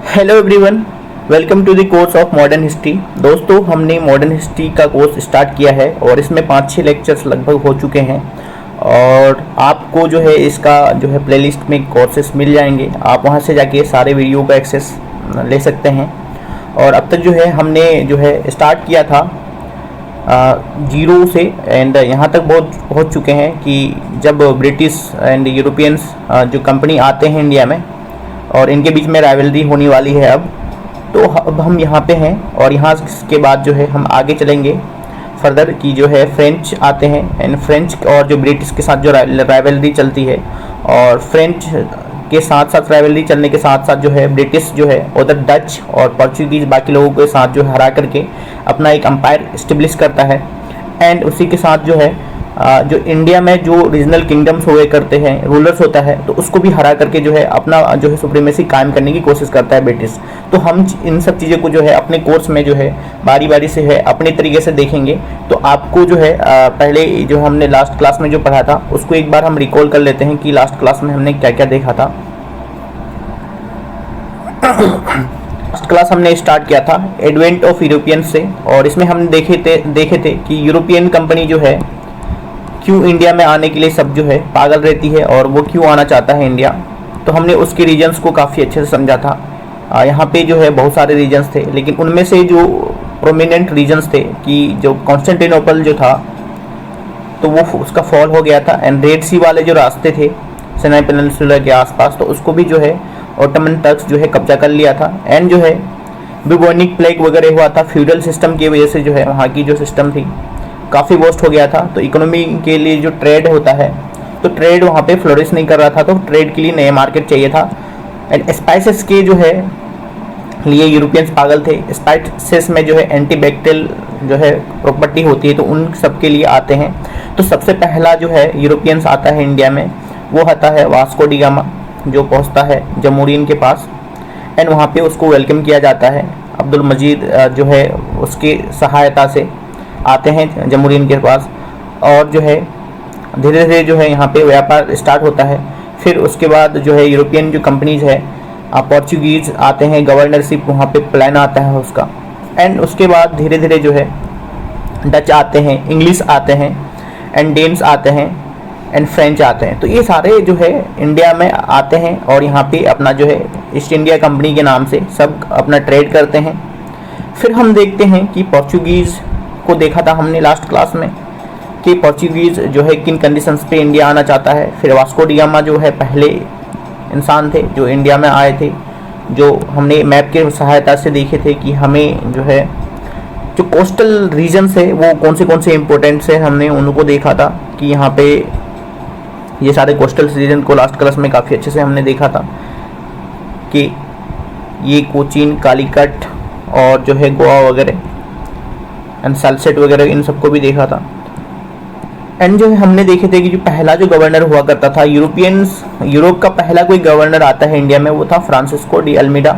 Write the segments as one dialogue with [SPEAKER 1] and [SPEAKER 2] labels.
[SPEAKER 1] Hello everyone, welcome to the course of modern history. दोस्तों, हमने modern history का course start किया है और इसमें 5-6 लेक्चर्स लगभग हो चुके हैं और आपको जो है इसका जो है प्लेलिस्ट में कोर्सेस मिल जाएंगे। आप वहां से जाके सारे वीडियो का एक्सेस ले सकते हैं। और अब तक जो है हमने जो है स्टार्ट किया था जीरो से एंड यहाँ तक पहुँच चुके हैं कि जब ब्रिटिश एंड यूरोपियंस जो कंपनी आते हैं इंडिया में और इनके बीच में राइवलरी होने वाली है अब हम यहाँ पे हैं। और यहाँ के बाद जो है हम आगे चलेंगे फर्दर की जो है फ्रेंच आते हैं एंड फ्रेंच और जो ब्रिटिश के साथ जो राइवलरी चलती है और फ्रेंच के साथ साथ राइवलरी चलने के साथ साथ जो है ब्रिटिश जो है उधर डच और पोर्चुगीज़ बाकी लोगों के साथ जो हरा करके अपना एक एम्पायर इस्टेब्लिश करता है। एंड उसी के साथ जो है जो इंडिया में जो रीजनल किंगडम्स हुए करते हैं, रूलर्स होता है, तो उसको भी हरा करके जो है अपना जो है सुप्रीमेसी कायम करने की कोशिश करता है ब्रिटिश। तो हम इन सब चीज़ों को जो है अपने कोर्स में जो है बारी बारी से है अपने तरीके से देखेंगे। तो आपको जो है पहले जो हमने लास्ट क्लास में जो पढ़ा था उसको एक बार हम रिकॉल कर लेते हैं कि लास्ट क्लास में हमने क्या क्या देखा था। लास्ट क्लास हमने स्टार्ट किया था एडवेंट ऑफ यूरोपियन से और इसमें हम देखे थे कि यूरोपियन कंपनी जो है क्यों इंडिया में आने के लिए सब जो है पागल रहती है और वो क्यों आना चाहता है इंडिया। तो हमने उसके रीजन्स को काफ़ी अच्छे से समझा था। यहाँ पे जो है बहुत सारे रीजन्स थे, लेकिन उनमें से जो प्रोमिनेंट रीजन्स थे कि जो कॉन्स्टेंटिनोपल जो था तो वो उसका फॉल हो गया था एंड रेड सी वाले जो रास्ते थे सिनाई पेनिनसुला के आसपास तो उसको भी जो है ऑटोमन टर्क्स जो है कब्जा कर लिया था। एंड जो है बुबोनिक प्लेग वगैरह हुआ था, फ्यूडल सिस्टम की वजह से जो है वहाँ की जो सिस्टम थी काफ़ी वर्स्ट हो गया था। तो इकोनॉमी के लिए जो ट्रेड होता है तो ट्रेड वहाँ पे फ्लोरिश नहीं कर रहा था, तो ट्रेड के लिए नया मार्केट चाहिए था। एंड स्पाइसेस के जो है लिए यूरोपियंस पागल थे। स्पाइसेस में जो है एंटीबैक्टीरियल जो है प्रॉपर्टी होती है तो उन सब के लिए आते हैं। तो सबसे पहला जो है यूरोपियंस आता है इंडिया में वो आता है वास्को डी गामा, जो पहुँचता है जमूरियन के पास एंड वहाँ पे उसको वेलकम किया जाता है। अब्दुल मजीद जो है उसकी सहायता से आते हैं जमूरियन के पास और जो है धीरे धीरे जो है यहाँ पे व्यापार स्टार्ट होता है। फिर उसके बाद जो है यूरोपियन जो कंपनीज है पोर्चुगीज़ आते हैं, गवर्नरशिप वहाँ पे प्लान आता है उसका। एंड उसके बाद धीरे धीरे जो है डच आते हैं, इंग्लिश आते हैं एंड डेन्स आते हैं एंड फ्रेंच आते हैं। तो ये सारे जो है इंडिया में आते हैं और यहाँ पे अपना जो है ईस्ट इंडिया कंपनी के नाम से सब अपना ट्रेड करते हैं। फिर हम देखते हैं कि पोर्चुगीज़ को देखा था हमने लास्ट क्लास में कि पोर्चुगीज़ जो है किन कंडीशंस पे इंडिया आना चाहता है। फिर वास्को डी गामा जो है पहले इंसान थे जो इंडिया में आए थे, जो हमने मैप के सहायता से देखे थे कि हमें जो है जो कोस्टल रीजन्स है वो कौन से इंपॉर्टेंट है, हमने उनको देखा था कि यहाँ पे ये सारे कोस्टल रीजन को लास्ट क्लास में काफ़ी अच्छे से हमने देखा था कि ये कोचीन, कालीकट और जो है गोवा वगैरह एंड सलसेट वगैरह इन सबको भी देखा था। एंड जो है हमने देखे थे कि जो पहला जो गवर्नर हुआ करता था यूरोप का पहला कोई गवर्नर आता है इंडिया में वो था फ्रांसिस्को डी अल्मीडा।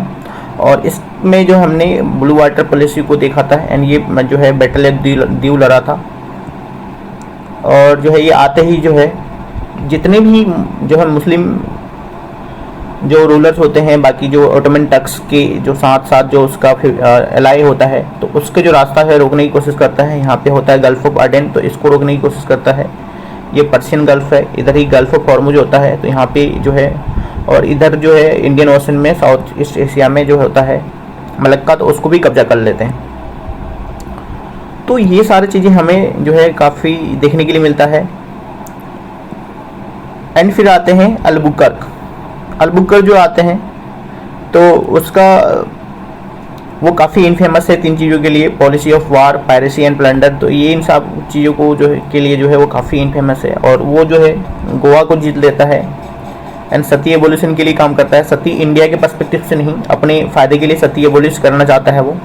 [SPEAKER 1] और इसमें जो हमने ब्लू वाटर पॉलिसी को देखा था एंड ये जो है बैटल एट दीव लड़ा था। और जो है ये आते ही जो है जितने भी जो है मुस्लिम जो रूलर्स होते हैं बाकी जो ऑटोमन टर्क्स के जो साथ साथ जो उसका फिर एलाई होता है तो उसके जो रास्ता है रोकने की कोशिश करता है। यहाँ पे होता है गल्फ ऑफ अडेन, तो इसको रोकने की कोशिश करता है। ये पर्शियन गल्फ है, इधर ही गल्फ ऑफ हॉर्मुज होता है तो यहाँ पे जो है और इधर जो है इंडियन ओशन में साउथ ईस्ट एशिया में जो होता है मलक्का, तो उसको भी कब्जा कर लेते हैं। तो ये सारी चीज़ें हमें जो है काफ़ी देखने के लिए मिलता है। एंड फिर आते हैं अलबुकर्क जो आते हैं तो उसका वो काफ़ी इनफेमस है 3 चीज़ों के लिए, policy of war, piracy and plunder. तो ये इन सब चीज़ों को जो है के लिए जो है वो काफ़ी इनफेमस है और वो जो है गोवा को जीत लेता है एंड सती एबोलिशन के लिए काम करता है। सती इंडिया के पर्सपेक्टिव से नहीं, अपने फ़ायदे के लिए सती एबोलिश करना चाहता है वो।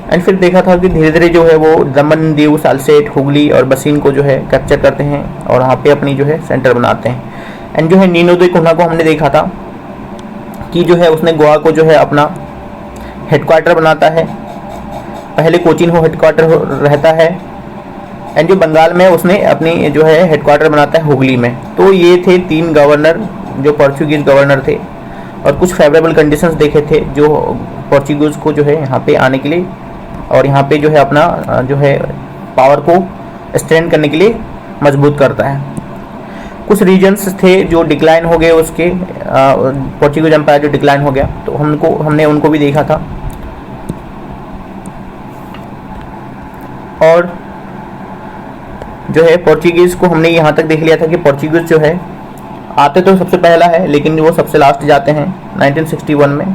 [SPEAKER 1] एंड फिर देखा था कि धीरे धीरे जो है वो दमन, दीव, सालसेट, हुगली और बसीन को जो है कैप्चर करते हैं और वहाँ पे अपनी जो है सेंटर बनाते हैं। एंड जो है नीनो दे कुन्हा को हमने देखा था कि जो है उसने गोवा को जो है अपना हेडक्वार्टर बनाता है। पहले कोचीन हो हेडक्वार्टर रहता है एंड जो बंगाल में उसने अपनी जो है हेडक्वार्टर बनाता है हुगली में। तो ये थे 3 गवर्नर जो पोर्चुगीज़ गवर्नर थे और कुछ फेवरेबल कंडीशंस देखे थे जो पोर्चुगीज को जो है यहाँ पे आने के लिए और यहाँ पे जो है अपना जो है पावर को स्ट्रेंथ करने के लिए मजबूत करता है। कुछ रीजन्स थे जो डिक्लाइन हो गए, उसके पोर्चुगीज एम्पायर जो डिक्लाइन हो गया, तो हमने उनको भी देखा था। और जो है पोर्चुगीज को हमने यहाँ तक देख लिया था कि पोर्चुगीज जो है आते तो सबसे पहला है, लेकिन वो सबसे लास्ट जाते हैं 1961 में।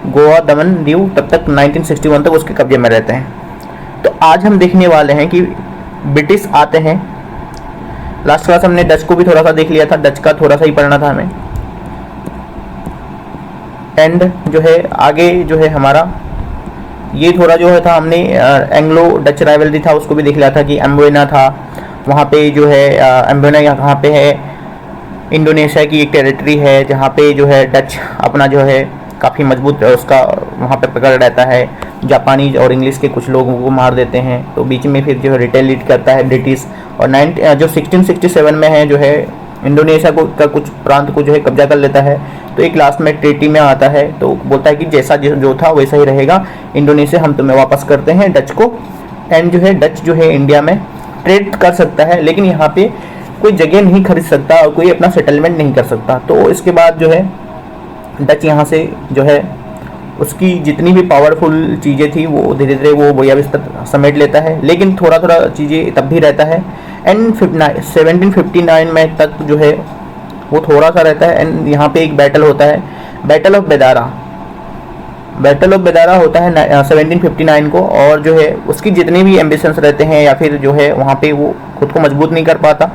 [SPEAKER 1] गोवा, दमन, दीव तब तक 1961 तक उसके कब्जे में रहते हैं। तो आज हम देखने वाले हैं कि ब्रिटिश आते हैं। लास्ट क्लास हमने डच को भी थोड़ा सा देख लिया था, डच का थोड़ा सा ही पढ़ना था हमें। एंड जो है आगे जो है हमारा ये थोड़ा जो है था, हमने एंग्लो डच राइवलरी था उसको भी देख लिया था कि एम्बोना था वहाँ पे जो है। एम्बोना यहाँ पे है, इंडोनेशिया की एक टेरिटरी है जहाँ पे जो है डच अपना जो है काफ़ी मजबूत उसका वहाँ पे पकड़ रहता है। जापानी और इंग्लिश के कुछ लोगों को मार देते हैं, तो बीच में फिर जो है रिटेलिएट करता है ब्रिटिश। और 1667 में है जो है इंडोनेशिया का कुछ प्रांत को जो है कब्जा कर लेता है। तो एक लास्ट में ट्रीटी में आता है, तो बोलता है कि जैसा जो था वैसा ही रहेगा, इंडोनेशिया हम तुम्हें वापस करते हैं डच को। एंड जो है डच जो है इंडिया में ट्रेड कर सकता है, लेकिन यहाँ पे कोई जगह नहीं खरीद सकता और कोई अपना सेटलमेंट नहीं कर सकता। तो इसके बाद जो है डच यहाँ से जो है उसकी जितनी भी पावरफुल चीज़ें थी वो धीरे धीरे वो बोया बिस्तर समेट लेता है, लेकिन थोड़ा थोड़ा चीज़ें तब भी रहता है। एंड 1759 में तक जो है वो थोड़ा सा रहता है। एंड यहाँ पे एक बैटल होता है, बैटल ऑफ बेदारा। बैटल ऑफ बेदारा होता है 1759 को, और जो है उसकी जितने भी एम्बिशंस रहते हैं या फिर जो है वहाँ पे वो खुद को मजबूत नहीं कर पाता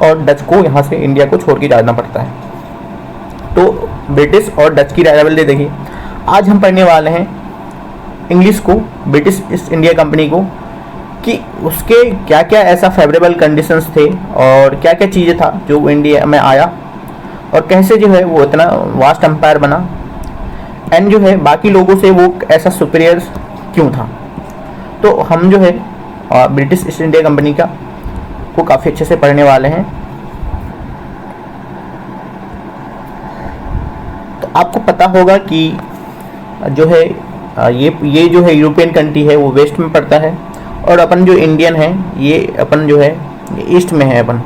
[SPEAKER 1] और डच को यहाँ से इंडिया को छोड़ के जाना पड़ता है। तो ब्रिटिश और डच की राइवलरी देखिए। आज हम पढ़ने वाले हैं इंग्लिश को, ब्रिटिश ईस्ट इंडिया कंपनी को, कि उसके क्या क्या ऐसा फेवरेबल कंडीशंस थे और क्या क्या चीज़ें था जो वो इंडिया में आया और कैसे जो है वो इतना वास्ट एम्पायर बना। एंड जो है बाकी लोगों से वो ऐसा सुपीरियर क्यों था। तो हम जो है ब्रिटिश ईस्ट इंडिया कंपनी का को काफ़ी अच्छे से पढ़ने वाले हैं। तो आपको पता होगा कि जो है ये जो है यूरोपियन कंट्री है वो वेस्ट में पड़ता है और अपन जो इंडियन है ये अपन जो है ईस्ट में है अपन।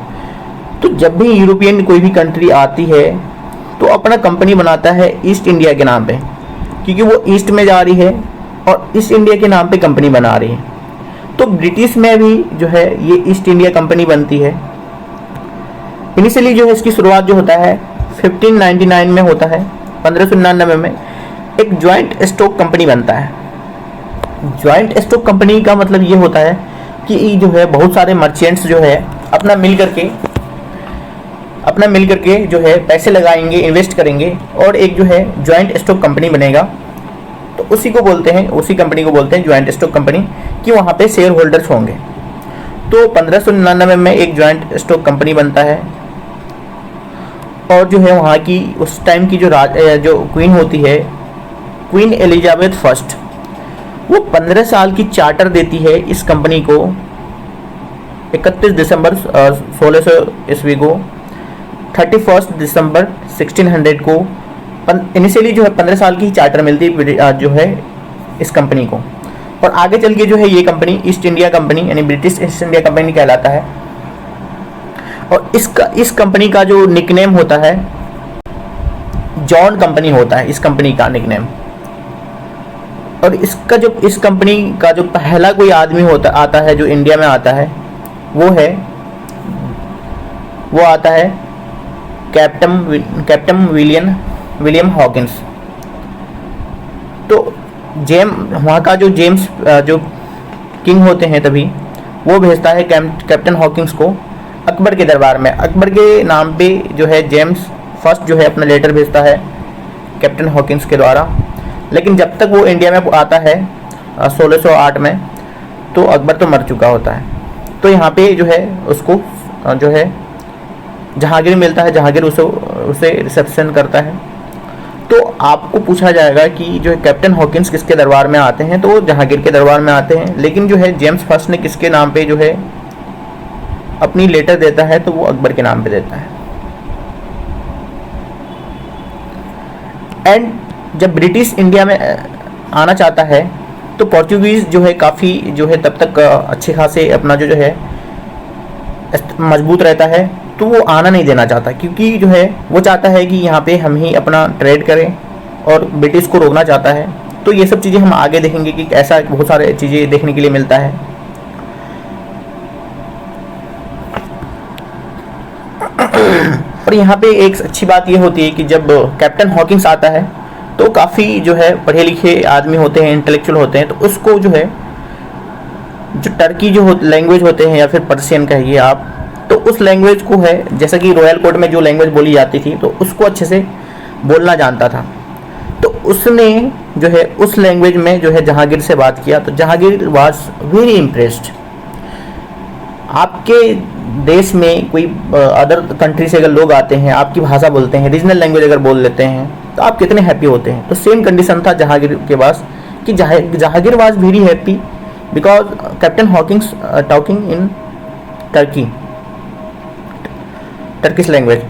[SPEAKER 1] तो जब भी यूरोपियन कोई भी कंट्री आती है तो अपना कंपनी बनाता है ईस्ट इंडिया के नाम पे, क्योंकि वो ईस्ट में जा रही है और ईस्ट इंडिया के नाम पे कंपनी बना रही है। तो ब्रिटिश में भी जो है ये ईस्ट इंडिया कंपनी बनती है। इनिशियली जो है इसकी शुरुआत जो होता है 1599 में होता है, 1599 में एक ज्वाइंट स्टॉक कंपनी बनता है। ज्वाइंट स्टॉक कंपनी का मतलब ये होता है कि जो है बहुत सारे मर्चेंट्स जो है अपना मिल करके जो है पैसे लगाएंगे, इन्वेस्ट करेंगे और एक जो है ज्वाइंट स्टॉक कंपनी बनेगा। तो उसी कंपनी को बोलते हैं ज्वाइंट स्टॉक कंपनी, कि वहाँ पे शेयर होल्डर्स होंगे। तो 1599 में एक ज्वाइंट स्टॉक कंपनी बनता है और जो है वहाँ की उस टाइम की जो क्वीन होती है, क्वीन एलिजाबेथ फर्स्ट, वो 15 साल की चार्टर देती है इस कंपनी को। 31 दिसंबर 1600 ईस्वी को, 31 दिसंबर 1600 को इनिशियली जो है 15 साल की चार्टर मिलती जो है इस कंपनी को। और आगे चल के जो है ये कंपनी ईस्ट इंडिया कंपनी यानी ब्रिटिश ईस्ट इंडिया कंपनी कहलाता है। और इस कंपनी का जो निकनेम होता है जॉन कंपनी होता है, इस कंपनी का निकनेम। और इस कंपनी का जो पहला कोई आदमी आता है जो इंडिया में आता है वो आता है कैप्टन विलियम हॉकिंस। तो वहाँ का जो जेम्स जो किंग होते हैं तभी वो भेजता है कैप्टन हॉकिंस को अकबर के दरबार में। अकबर के नाम पे जो है जेम्स फर्स्ट जो है अपना लेटर भेजता है कैप्टन हॉकिंस के द्वारा। लेकिन जब तक वो इंडिया में आता है 1608 में, तो अकबर तो मर चुका होता है। तो यहाँ पे जो है उसको जो है जहांगीर मिलता है, जहांगीर उसे रिसेप्शन करता है। तो आपको पूछा जाएगा कि जो है कैप्टन हॉकिंस किसके दरबार में आते हैं, तो वो जहांगीर के दरबार में आते हैं। लेकिन जो है जेम्स फर्स्ट ने किसके नाम पे जो है अपनी लेटर देता है, तो वो अकबर के नाम पे देता है। एंड जब ब्रिटिश इंडिया में आना चाहता है तो पोर्चुगीज़ जो है काफ़ी जो है तब तक अच्छे खासे अपना जो है मजबूत रहता है, तो वो आना नहीं देना चाहता, क्योंकि जो है वो चाहता है कि यहाँ पे हम ही अपना ट्रेड करें और ब्रिटिश को रोकना चाहता है। तो ये सब चीज़ें हम आगे देखेंगे कि ऐसा बहुत सारे चीज़ें देखने के लिए मिलता है। और यहाँ पे एक अच्छी बात ये होती है कि जब कैप्टन हॉकिंस आता है तो काफ़ी जो है पढ़े लिखे आदमी होते हैं, इंटेलेक्चुअल होते हैं, तो उसको जो है जो टर्की जो लैंग्वेज होते हैं या फिर पर्शियन कहिए आप, तो उस लैंग्वेज को है जैसा कि रॉयल कोर्ट में जो लैंग्वेज बोली जाती थी तो उसको अच्छे से बोलना जानता था। तो उसने जो है उस लैंग्वेज में जो है जहांगीर से बात किया, तो जहांगीर वाज वेरी इम्प्रेस्ड। आपके देश में कोई अदर कंट्री से अगर लोग आते हैं, आपकी भाषा बोलते हैं, रीजनल लैंग्वेज अगर बोल लेते हैं, तो आप कितने हैप्पी होते हैं। तो सेम कंडीशन था जहांगीर के पास कि Jahangir was very happy because captain Hawkins talking in Turkish language,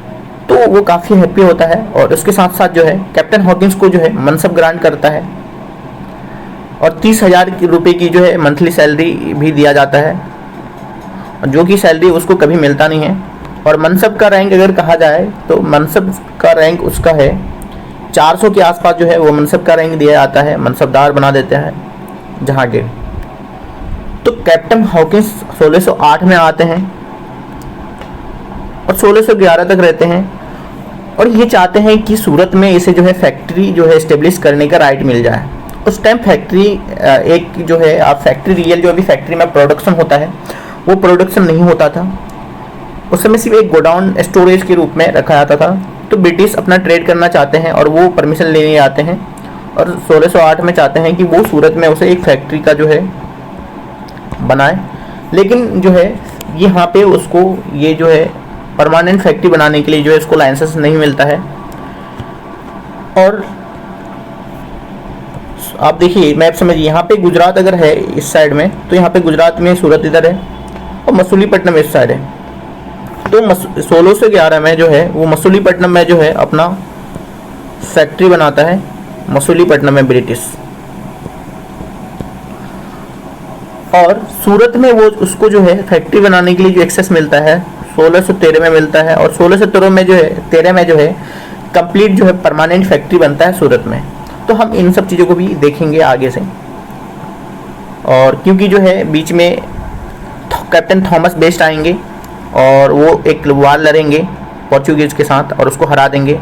[SPEAKER 1] तो वो काफ़ी हैप्पी होता है। और उसके साथ साथ जो है कैप्टन हॉकिंस को जो है मनसब ग्रांट करता है और 30,000 रुपये की जो है मंथली सैलरी भी दिया जाता है, जो कि सैलरी उसको कभी मिलता नहीं है। और मनसब का रैंक अगर कहा जाए तो मनसब का रैंक उसका है 400 के आसपास जो है वो मनसब का रैंक दिया जाता है, मनसबदार बना देते हैं जहांगीर। तो कैप्टन हॉकिंस 1608 में आते हैं और 1611 तक रहते हैं और ये चाहते हैं कि सूरत में इसे जो है फैक्ट्री जो है इस्टेब्लिश करने का राइट मिल जाए। उस टाइम फैक्ट्री एक जो है आप फैक्ट्री रियल जो अभी फैक्ट्री में प्रोडक्शन होता है वो प्रोडक्शन नहीं होता था, उस समय सिर्फ एक गोडाउन स्टोरेज के रूप में रखा जाता था। तो ब्रिटिश अपना ट्रेड करना चाहते हैं और वो परमिशन लेने आते हैं और 1608 में चाहते हैं कि वो सूरत में उसे एक फैक्ट्री का जो है बनाए, लेकिन जो है यहाँ पे उसको ये जो है परमानेंट फैक्ट्री बनाने के लिए जो है इसको लाइसेंस नहीं मिलता है। और आप देखिए मैप समझिए, यहाँ पे गुजरात अगर है इस साइड में तो यहाँ पे गुजरात में सूरत इधर है और मसूलीपट्टनम इस साइड है। तो 1611 में जो है वो मसूलीपट्टनम में जो है अपना फैक्ट्री बनाता है, मसूलीपट्टनम में ब्रिटिश। और सूरत में वो उसको जो है फैक्ट्री बनाने के लिए जो एक्सेस मिलता है 1613 में मिलता है और 1613 में जो है 13 में जो है कंप्लीट जो है परमानेंट फैक्ट्री बनता है सूरत में। तो हम इन सब चीज़ों को भी देखेंगे आगे से। और क्योंकि जो है बीच में कैप्टन थॉमस बेस्ट आएंगे और वो एक वार लड़ेंगे पोर्चुगीज़ के साथ और उसको हरा देंगे,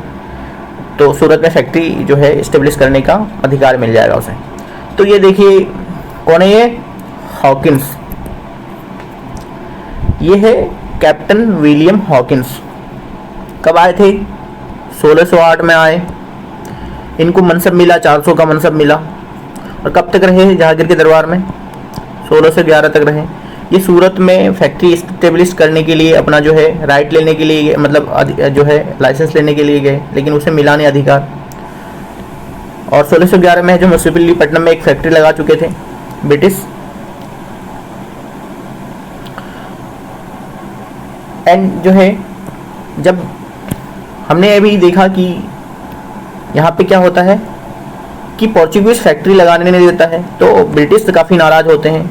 [SPEAKER 1] तो सूरत में फैक्ट्री जो है इस्टेब्लिश करने का अधिकार मिल जाएगा उसे। तो ये देखिए कौन है, ये हॉकिंस, ये है कैप्टन विलियम हॉकिंस। कब आए थे? 1608 में आए। इनको मनसब मिला, 400 का मनसब मिला। और कब तक रहे जहांगीर के दरबार में? 1611 तक रहे। ये सूरत में फैक्ट्री इस्टेब्लिश करने के लिए अपना जो है राइट लेने के लिए मतलब जो है लाइसेंस लेने के लिए गए, लेकिन उसे मिला नहीं अधिकार। और 1611 में जो मसूलीपट्टनम में एक फैक्ट्री लगा चुके थे ब्रिटिश। एंड जो है जब हमने अभी देखा कि यहाँ पे क्या होता है कि पोर्चुगीज फैक्ट्री लगाने नहीं देता है, तो ब्रिटिश काफ़ी नाराज़ होते हैं।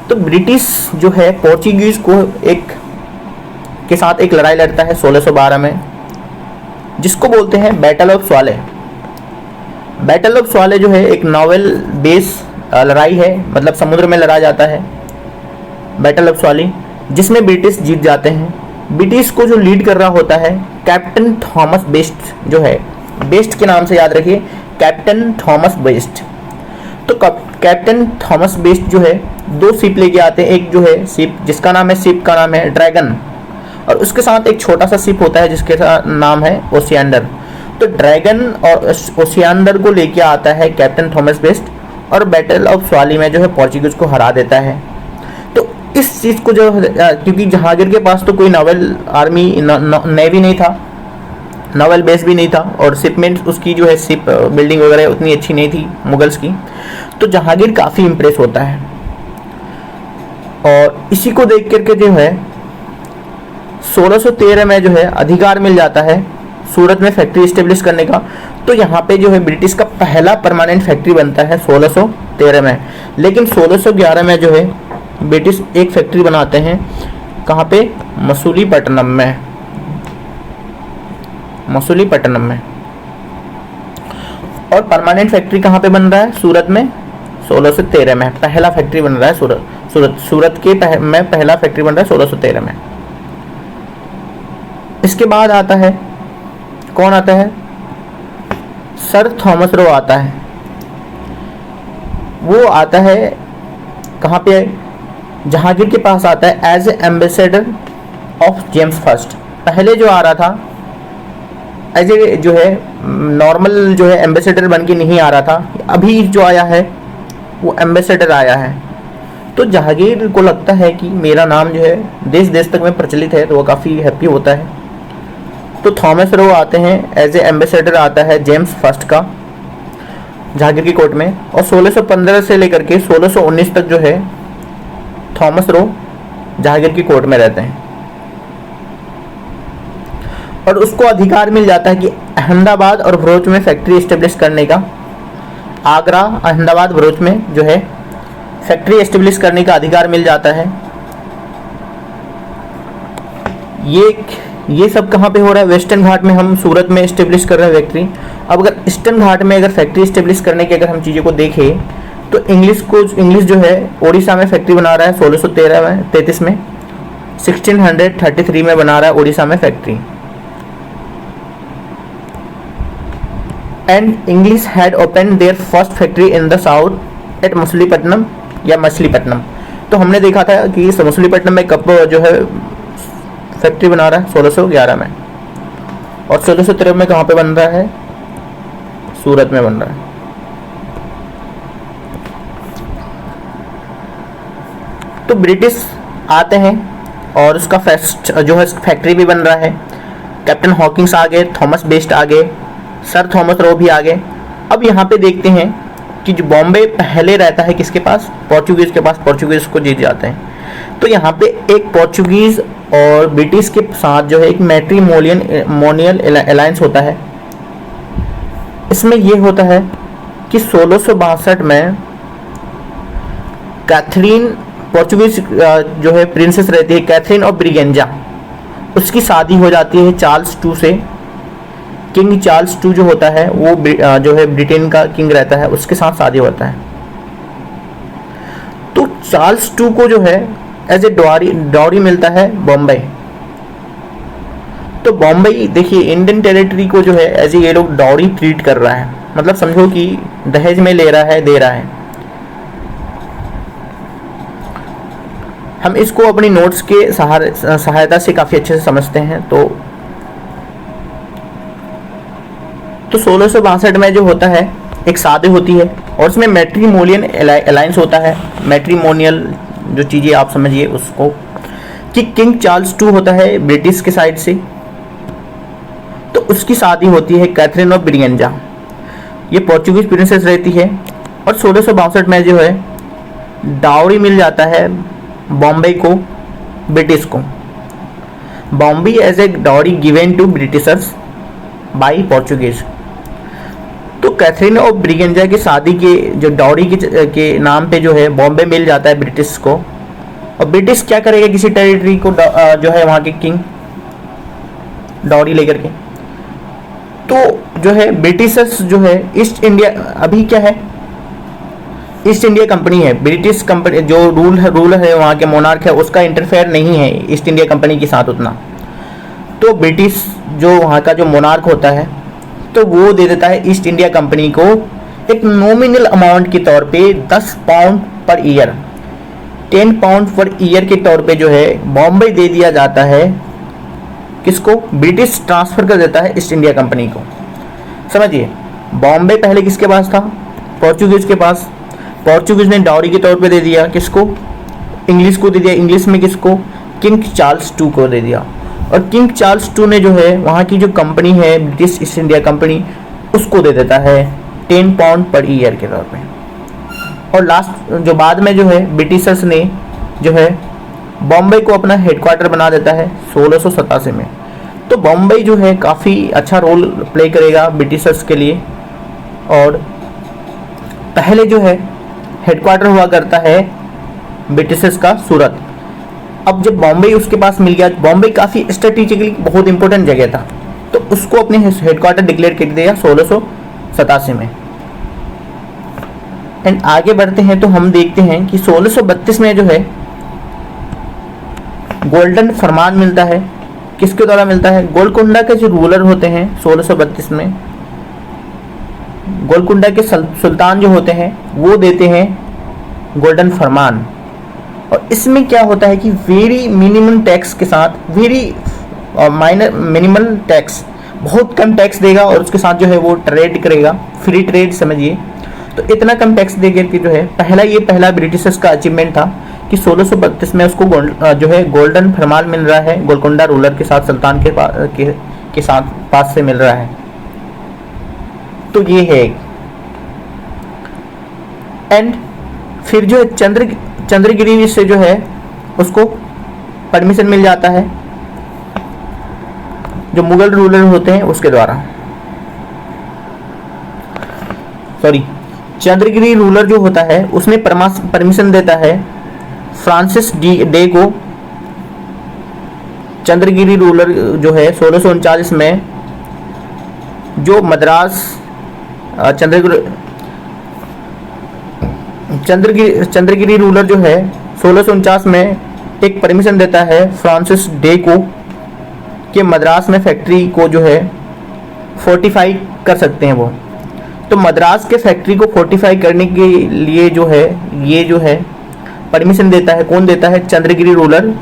[SPEAKER 1] तो ब्रिटिश जो है पोर्चुगीज को एक के साथ एक लड़ाई लड़ता है 1612 में, जिसको बोलते हैं बैटल ऑफ स्वाले। बैटल ऑफ स्वाले जो है एक नावल बेस लड़ाई है, मतलब समुद्र में लड़ा जाता है बैटल ऑफ स्वाले, जिसमें ब्रिटिश जीत जाते हैं। ब्रिटिश को जो लीड कर रहा होता है कैप्टन थॉमस बेस्ट, जो है बेस्ट के नाम से याद रखिए, कैप्टन थॉमस बेस्ट। तो कैप्टन थॉमस बेस्ट जो है 2 शिप लेके आते हैं। एक जो है शिप जिसका नाम है, शिप का नाम है ड्रैगन, और उसके साथ एक छोटा सा शिप होता है जिसके नाम है ओशियंडर। तो ड्रैगन और ओशियंडर को लेके आता है कैप्टन थॉमस बेस्ट और बैटल ऑफ स्वाली में जो है पोर्चुगीज को हरा देता है। तो इस चीज़ को जो क्योंकि जहांगीर के पास तो कोई नावल आर्मी नेवी नहीं था, नावल बेस भी नहीं था, और शिपमेंट उसकी जो है शिप बिल्डिंग वगैरह उतनी अच्छी नहीं थी मुगल्स की। तो जहांगीर काफ़ी इम्प्रेस होता है और इसी को देख करके जो है 1613 में जो है अधिकार मिल जाता है सूरत में फैक्ट्री इस्टेब्लिश करने का। तो यहाँ पे जो है ब्रिटिश का पहला परमानेंट फैक्ट्री बनता है 1613 में। लेकिन 1611 में जो है ब्रिटिश एक फैक्ट्री बनाते हैं, कहाँ पे, मसूलीपट्टनम में, मसूलीपट्टनम में। और परमानेंट फैक्ट्री कहाँ पे बन रहा है, सूरत में 1613 में पहला फैक्ट्री बन रहा है। सूरत के में पहला फैक्ट्री बन रहा है 1613 में। इसके बाद आता है, कौन आता है, सर थॉमस रो आता है। वो आता है कहाँ पे, जहांगीर के पास आता है as ambassador of James first. पहले जो आ रहा था एज ए जो है नॉर्मल जो है एम्बेसडर बन के नहीं आ रहा था, अभी जो आया है वो एम्बेसडर आया है। तो जहांगीर को लगता है कि मेरा नाम जो है देश देश तक में प्रचलित है, तो वो काफ़ी हैप्पी होता है। तो थॉमस रो आते हैं, एज ए एम्बेसडर आता है जेम्स फर्स्ट का जहांगीर की कोर्ट में। और 1615 से लेकर के 1619 तक जो है थॉमस रो जहांगीर की कोर्ट में रहते हैं। और उसको अधिकार मिल जाता है कि अहमदाबाद और भरूच में फैक्ट्री इस्टेब्लिश करने का। आगरा, अहमदाबाद, भरूच में जो है फैक्ट्री एस्टेब्लिश करने का अधिकार मिल जाता है। ये सब कहाँ पे हो रहा है, वेस्टर्न घाट में हम सूरत में एस्टेब्लिश कर रहे हैं फैक्ट्री। अब अगर ईस्टर्न घाट में अगर फैक्ट्री एस्टेब्लिश करने की अगर हम चीज़ों को देखें तो इंग्लिश जो है उड़ीसा में फैक्ट्री बना रहा है 1633 में, 1633 में बना रहा है उड़ीसा में factory. And English had open there first factory in the south at Machilipatnam या मछलीपट्टनम। तो हमने देखा था कि मछलीपट्टनम में कब जो है फैक्ट्री बना रहा है 1611 में, और 1613 में कहाँ पे बन रहा है, सूरत में बन रहा है। तो ब्रिटिश आते हैं और उसका जो है फैक्ट्री भी बन रहा है। कैप्टन हॉकिंस आ गए, थॉमस बेस्ट आ गए, सर थॉमस रो भी आ गए। अब यहाँ पे देखते हैं कि जो बॉम्बे पहले रहता है किसके पास, पोर्चुगीज के पास, पोर्चुगीज को जीत जाते हैं। तो यहाँ पे एक पोर्चुगीज और ब्रिटिश के साथ जो है एक मैट्रिमोनियल अलायंस होता है। इसमें ये होता है कि 1662 में कैथरीन, पोर्चुगीज जो है प्रिंसेस रहती है कैथरीन ऑफ ब्रिगेंजा, उसकी शादी हो जाती है चार्ल्स II से। किंग चार्ल्स II जो होता है वो जो है ब्रिटेन का किंग रहता है, उसके साथ शादी होता है। तो चार्ल्स II को जो है एज ए डॉरी मिलता है बॉम्बे। तो बॉम्बे देखिए इंडियन टेरिटरी को जो है एज ए ये लोग डॉरी ट्रीट कर रहा है, मतलब समझो कि दहेज में ले रहा है, दे रहा है। हम इसको अपनी नोट्स के सहायता से काफ़ी अच्छे से समझते हैं। तो 1662 में जो होता है एक शादी होती है और उसमें मैट्रिमोनियल अलायंस होता है। मैट्रिमोनियल जो चीज़ें आप समझिए उसको, कि किंग चार्ल्स II होता है ब्रिटिश के साइड से, तो उसकी शादी होती है कैथरीन ऑफ ब्रिगेंजा, ये पोर्चुगीज प्रिंसेस रहती है। और 1662 में जो है डाउरी मिल जाता है बॉम्बे को, ब्रिटिश को। Bombay as a dowry given to Britishers by Portuguese. तो कैथरीन ऑफ ब्रिगेंजा की शादी के जो डाउरी के नाम पे जो है बॉम्बे मिल जाता है ब्रिटिश को। और ब्रिटिश क्या करेगा, किसी टेरिटरी को जो है वहाँ के किंग डाउरी लेकर के। तो जो है ब्रिटिशर्स जो है ईस्ट इंडिया, अभी क्या है, ईस्ट इंडिया कंपनी है, ब्रिटिश कंपनी जो रूल है वहाँ के मोनार्क है उसका इंटरफेयर नहीं है ईस्ट इंडिया कंपनी के साथ उतना। तो ब्रिटिश जो वहाँ का जो मोनार्क होता है तो वो दे देता है ईस्ट इंडिया कंपनी को एक नॉमिनल अमाउंट के तौर पे 10 pound per year, 10 pound per year के तौर पे जो है बॉम्बे दे दिया जाता है। किसको, ब्रिटिश ट्रांसफर कर देता है ईस्ट इंडिया कंपनी को। समझिए, बॉम्बे पहले किसके पास था, पोर्चुगीज के पास। पोर्चुगीज ने डाउरी के तौर पे दे दिया किसको, इंग्लिश को दे दिया। इंग्लिश में किसको, किंग चार्ल्स II को दे दिया। और किंग चार्ल्स II ने जो है वहाँ की जो कंपनी है ब्रिटिश ईस्ट इंडिया कंपनी, उसको दे देता है 10 पाउंड पर ईयर के तौर पे। और लास्ट जो बाद में जो है ब्रिटिशर्स ने जो है बॉम्बे को अपना हेडक्वार्टर बना देता है 1687 में। तो बॉम्बे जो है काफ़ी अच्छा रोल प्ले करेगा ब्रिटिशर्स के लिए। और पहले जो है हेडक्वार्टर हुआ करता है ब्रिटिशर्स का सूरत। अब जब बॉम्बे उसके पास मिल गया, बॉम्बे काफ़ी स्ट्रेटेजिकली बहुत इंपॉर्टेंट जगह था, तो उसको अपने हेडक्वार्टर डिक्लेयर कर दिया 1687 में। एंड आगे बढ़ते हैं तो हम देखते हैं कि 1632 में जो है गोल्डन फरमान मिलता है। किसके द्वारा मिलता है? गोलकुंडा के जो रूलर होते हैं 1632 में, गोलकुंडा के सुल्तान जो होते हैं वो देते हैं गोल्डन फरमान। और इसमें क्या होता है कि वेरी मिनिमम टैक्स के साथ, वेरी माइनर मिनिमल टैक्स, बहुत कम टैक्स देगा और उसके साथ जो है वो ट्रेड करेगा, फ्री ट्रेड समझिए। तो इतना कम टैक्स दे करके जो है पहला ब्रिटिशर्स का अचीवमेंट था कि 1632 में उसको जो है गोल्डन फरमान मिल रहा है, गोलकुंडा रूलर के साथ, सुल्तान के साथ पास से मिल रहा है। तो ये है। एंड फिर जो है चंद्रगिरी से जो है उसको परमिशन मिल जाता है जो मुगल रूलर होते हैं उसके द्वारा। सॉरी, चंद्रगिरी रूलर जो होता है उसने परमिशन देता है फ्रांसिस डे को। चंद्रगिरी रूलर जो है 1639 में जो मद्रास चंद्रगिरी रूलर जो है 1649 में एक परमिशन देता है फ्रांसिस डे को कि मद्रास में फैक्ट्री को जो है फोर्टिफाई कर सकते हैं वो। तो मद्रास के फैक्ट्री को फोर्टिफाई करने के लिए जो है ये जो है परमिशन देता है। कौन देता है? चंद्रगिरी रूलर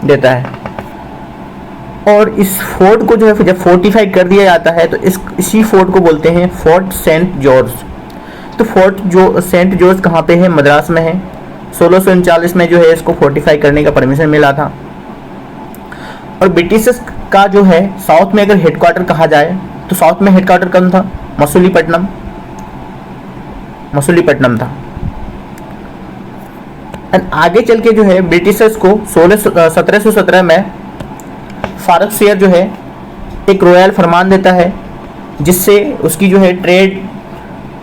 [SPEAKER 1] देता है। और इस फोर्ट को जो है जब फोर्टिफाई कर दिया जाता है तो इसी फोर्ट को बोलते हैं फोर्ट सेंट जॉर्ज। तो फोर्ट जो सेंट जॉर्ज कहाँ पे है? मद्रास में है। 1639 में जो है इसको फोर्टिफाई करने का परमिशन मिला था। और ब्रिटिशर्स का जो है साउथ में अगर हेडक्वार्टर कहा जाए तो साउथ में हेडक्वार्टर कौन था? मसूलीपट्टनम था। एंड आगे चल के जो है ब्रिटिशर्स को 1717 में फारूक शेर जो है एक रॉयल फरमान देता है जिससे उसकी जो है ट्रेड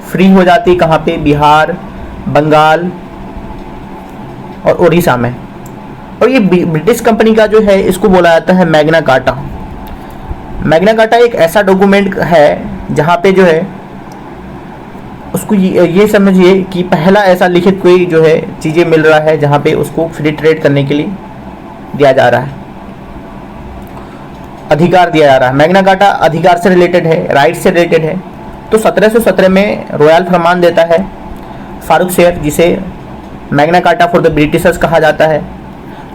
[SPEAKER 1] फ्री हो जाती। कहाँ पे? बिहार, बंगाल और उड़ीसा में। और ये ब्रिटिश कंपनी का जो है इसको बोला जाता है मैग्ना कार्टा। मैग्ना कार्टा एक ऐसा डॉक्यूमेंट है जहाँ पे जो है उसको ये समझिए कि पहला ऐसा लिखित कोई जो है चीज़ें मिल रहा है जहाँ पे उसको फ्री ट्रेड करने के लिए दिया जा रहा है, अधिकार दिया जा रहा है। मैग्ना कार्टा अधिकार से रिलेटेड है, राइट से रिलेटेड है। तो 1717 में रॉयल फरमान देता है फारूक शेर, जिसे Magna carta for the Britishers कहा जाता है।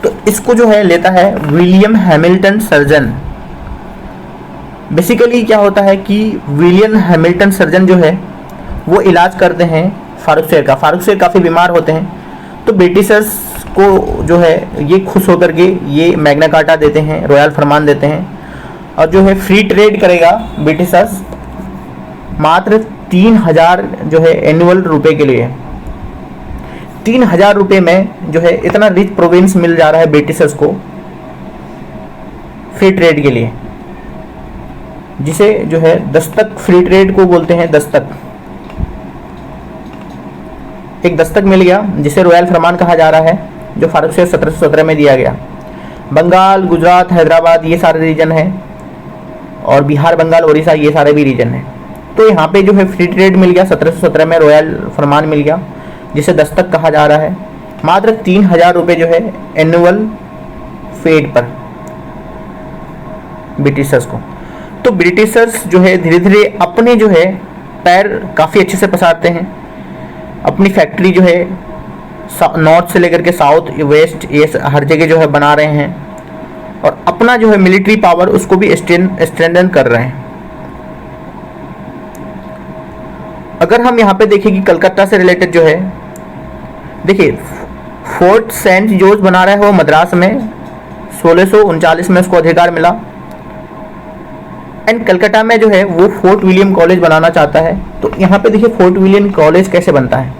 [SPEAKER 1] तो इसको जो है लेता है विलियम हैमिल्टन सर्जन। बेसिकली क्या होता है कि विलियम हैमिल्टन सर्जन जो है वो इलाज करते हैं फारूक शेर का। फारूक शेर काफ़ी बीमार होते हैं तो ब्रिटिशर्स को जो है ये खुश होकर के ये मैग्ना कार्टा देते हैं, रॉयल फरमान देते हैं। और जो है फ्री ट्रेड करेगा ब्रिटिशर्स मात्र 3000 जो है एनुअल रुपए के लिए। 3000 रुपये में जो है इतना रिच प्रोविंस मिल जा रहा है ब्रिटिशर्स को फ्री ट्रेड के लिए, जिसे जो है दस्तक फ्री ट्रेड को बोलते हैं। दस्तक, एक दस्तक मिल गया जिसे रॉयल फरमान कहा जा रहा है, जो फारूक शेर 1717 में दिया गया। बंगाल, गुजरात, हैदराबाद ये सारे रीजन हैं और बिहार, बंगाल, उड़ीसा ये सारे भी रीजन हैं। तो यहाँ पे जो है फ्री ट्रेड मिल गया। 1717 में रॉयल फरमान मिल गया जिसे दस्तक कहा जा रहा है। मात्र 3000 रुपये जो है एनुअल फेड पर ब्रिटिशर्स को। तो ब्रिटिशर्स जो है धीरे धीरे अपने जो है पैर काफ़ी अच्छे से पसारते हैं। अपनी फैक्ट्री जो है नॉर्थ से लेकर के साउथ, वेस्ट, ये हर जगह जो है बना रहे हैं और अपना जो है मिलिट्री पावर उसको भी स्ट्रेंथन कर रहे हैं। अगर हम यहाँ पे देखें कि कलकत्ता से रिलेटेड जो है, देखिए फोर्ट सेंट जॉर्ज बना रहा है वो मद्रास में, 1639 में उसको अधिकार मिला। एंड कलकत्ता में जो है वो फोर्ट विलियम कॉलेज बनाना चाहता है। तो यहाँ पे देखिए फोर्ट विलियम कॉलेज कैसे बनता है।